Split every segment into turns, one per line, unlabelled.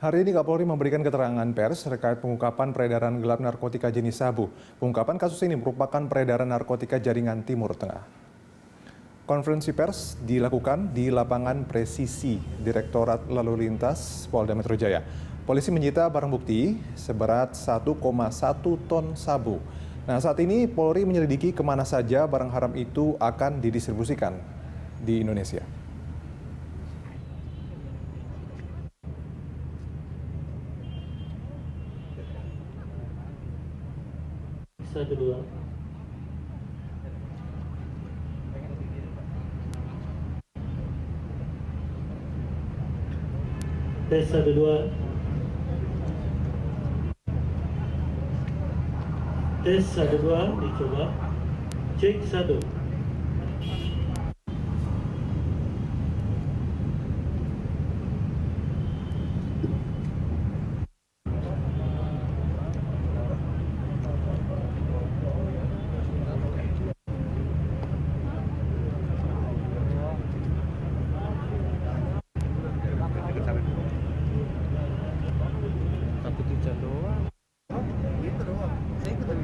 Hari ini Kapolri memberikan keterangan pers terkait pengungkapan peredaran gelap narkotika jenis sabu. Pengungkapan kasus ini merupakan peredaran narkotika jaringan Timur Tengah. Konferensi pers dilakukan di lapangan Presisi, Direktorat Lalu Lintas Polda Metro Jaya. Polisi menyita barang bukti seberat 1,1 ton sabu. Nah, saat ini Polri menyelidiki kemana saja barang haram itu akan didistribusikan di Indonesia.
Satu dua. Tes satu dua. Tes satu dua dicoba. Cek satu.
Tapi tujuan doang. Gitu doang. Saya ikut dari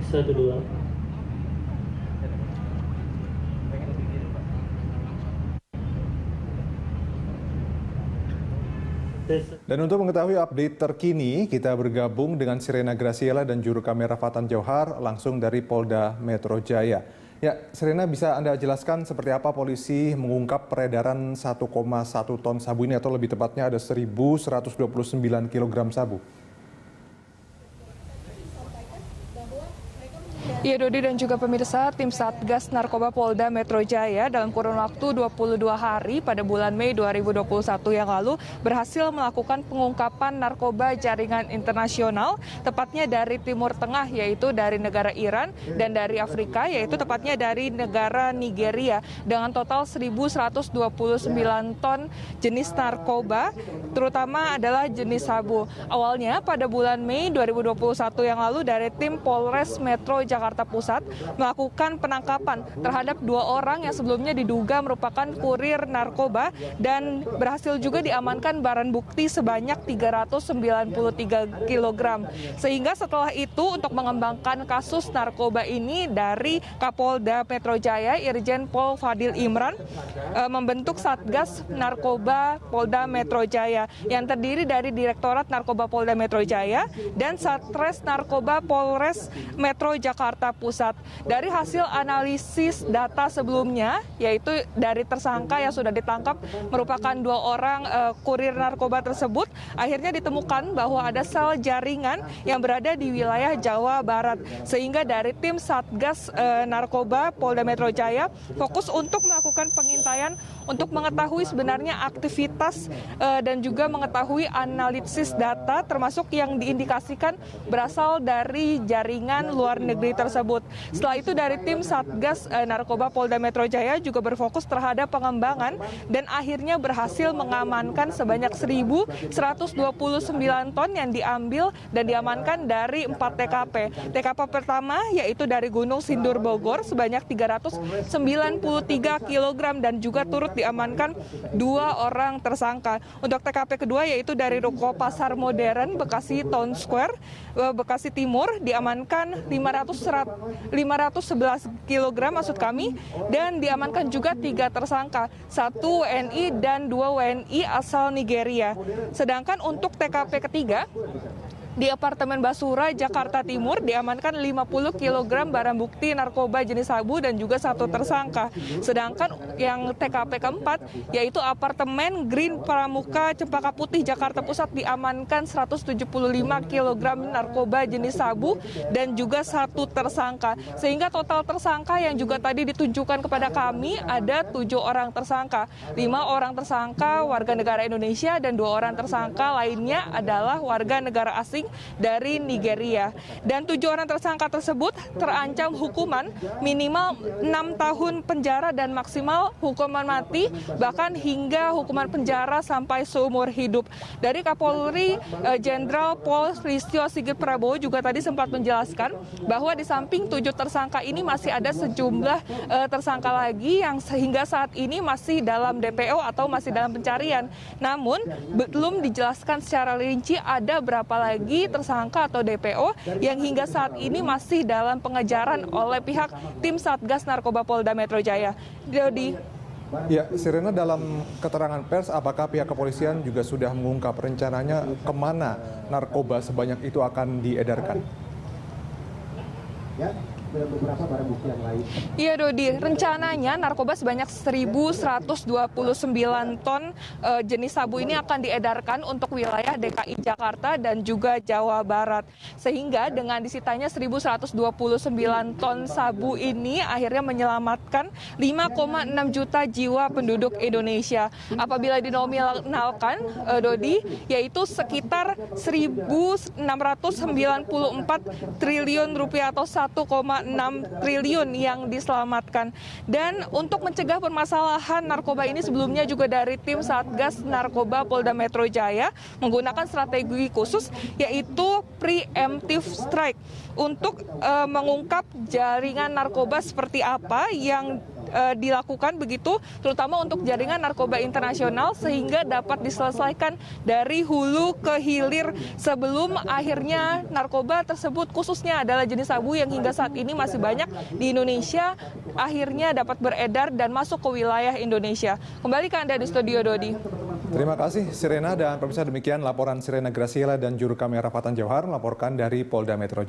Satu dua.
Dan untuk mengetahui update terkini, kita bergabung dengan Sirena Graciela dan juru kamera Fatan Johar langsung dari Polda Metro Jaya. Ya, Sirena, bisa Anda jelaskan seperti apa polisi mengungkap peredaran 1,1 ton sabu ini, atau lebih tepatnya ada 1.129 kg sabu?
Iya, Dodi dan juga pemirsa, tim Satgas Narkoba Polda Metro Jaya dalam kurun waktu 22 hari pada bulan Mei 2021 yang lalu berhasil melakukan pengungkapan narkoba jaringan internasional, tepatnya dari Timur Tengah, yaitu dari negara Iran, dan dari Afrika, yaitu tepatnya dari negara Nigeria, dengan total 1.129 ton jenis narkoba, terutama adalah jenis sabu. Awalnya pada bulan Mei 2021 yang lalu dari tim Polres Metro Jakarta Pusat melakukan penangkapan terhadap 2 orang yang sebelumnya diduga merupakan kurir narkoba, dan berhasil juga diamankan barang bukti sebanyak 393 kg. Sehingga setelah itu untuk mengembangkan kasus narkoba ini dari Kapolda Metro Jaya, Irjen Pol Fadil Imran membentuk Satgas Narkoba Polda Metro Jaya yang terdiri dari Direktorat Narkoba Polda Metro Jaya dan Satres Narkoba Polres Metro Jakarta Pusat. Dari hasil analisis data sebelumnya, yaitu dari tersangka yang sudah ditangkap merupakan 2 orang kurir narkoba tersebut, akhirnya ditemukan bahwa ada sel jaringan yang berada di wilayah Jawa Barat. Sehingga dari tim Satgas Narkoba Polda Metro Jaya fokus untuk melakukan pengintaian untuk mengetahui sebenarnya aktivitas dan juga mengetahui analisis data, termasuk yang diindikasikan berasal dari jaringan luar negeri tersebut. Setelah itu dari tim Satgas Narkoba Polda Metro Jaya juga berfokus terhadap pengembangan dan akhirnya berhasil mengamankan sebanyak 1.129 ton yang diambil dan diamankan dari 4 TKP. TKP pertama yaitu dari Gunung Sindur Bogor sebanyak 393 kg dan juga turut diamankan 2 orang tersangka. Untuk TKP kedua yaitu dari Ruko Pasar Modern Bekasi Town Square, Bekasi Timur, diamankan 511 kg dan diamankan juga 3 tersangka, 1 WNI dan 2 WNI asal Nigeria. Sedangkan untuk TKP ketiga Di apartemen Basura, Jakarta Timur, diamankan 50 kg barang bukti narkoba jenis sabu dan juga 1 tersangka. Sedangkan yang TKP keempat, yaitu apartemen Green Pramuka, Cempaka Putih, Jakarta Pusat, diamankan 175 kg narkoba jenis sabu dan juga 1 tersangka. Sehingga total tersangka yang juga tadi ditunjukkan kepada kami ada 7 orang tersangka. 5 orang tersangka warga negara Indonesia dan 2 orang tersangka lainnya adalah warga negara asing dari Nigeria. Dan 7 orang tersangka tersebut terancam hukuman minimal 6 tahun penjara dan maksimal hukuman mati, bahkan hingga hukuman penjara sampai seumur hidup. Dari Kapolri Jenderal Pol Listio Sigit Prabowo juga tadi sempat menjelaskan bahwa di samping 7 tersangka ini masih ada sejumlah tersangka lagi yang sehingga saat ini masih dalam DPO atau masih dalam pencarian. Namun belum dijelaskan secara rinci ada berapa lagi tersangka atau DPO yang hingga saat ini masih dalam pengejaran oleh pihak tim Satgas Narkoba Polda Metro Jaya. Dodi.
Ya, Sirena, dalam keterangan pers, apakah pihak kepolisian juga sudah mengungkap rencananya kemana narkoba sebanyak itu akan diedarkan?
Ya, dan beberapa barang bukti yang lain.
Iya Dodi, rencananya narkoba sebanyak 1.129 ton jenis sabu ini akan diedarkan untuk wilayah DKI Jakarta dan juga Jawa Barat. Sehingga dengan disitanya 1.129 ton sabu ini akhirnya menyelamatkan 5,6 juta jiwa penduduk Indonesia. Apabila dinominalkan, Dodi, yaitu sekitar 1.694 triliun rupiah atau 1,6 triliun yang diselamatkan. Dan untuk mencegah permasalahan narkoba ini sebelumnya juga dari tim Satgas Narkoba Polda Metro Jaya menggunakan strategi khusus yaitu preemptive strike untuk mengungkap jaringan narkoba seperti apa yang dilakukan begitu, terutama untuk jaringan narkoba internasional sehingga dapat diselesaikan dari hulu ke hilir sebelum akhirnya narkoba tersebut khususnya adalah jenis sabu yang hingga saat ini masih banyak di Indonesia akhirnya dapat beredar dan masuk ke wilayah Indonesia. Kembali ke Anda di studio, Dodi.
Terima kasih Sirena, dan pemirsa demikian laporan Sirena Graciela dan juru kamera Fatan Jauhar melaporkan dari Polda Metro Jaya.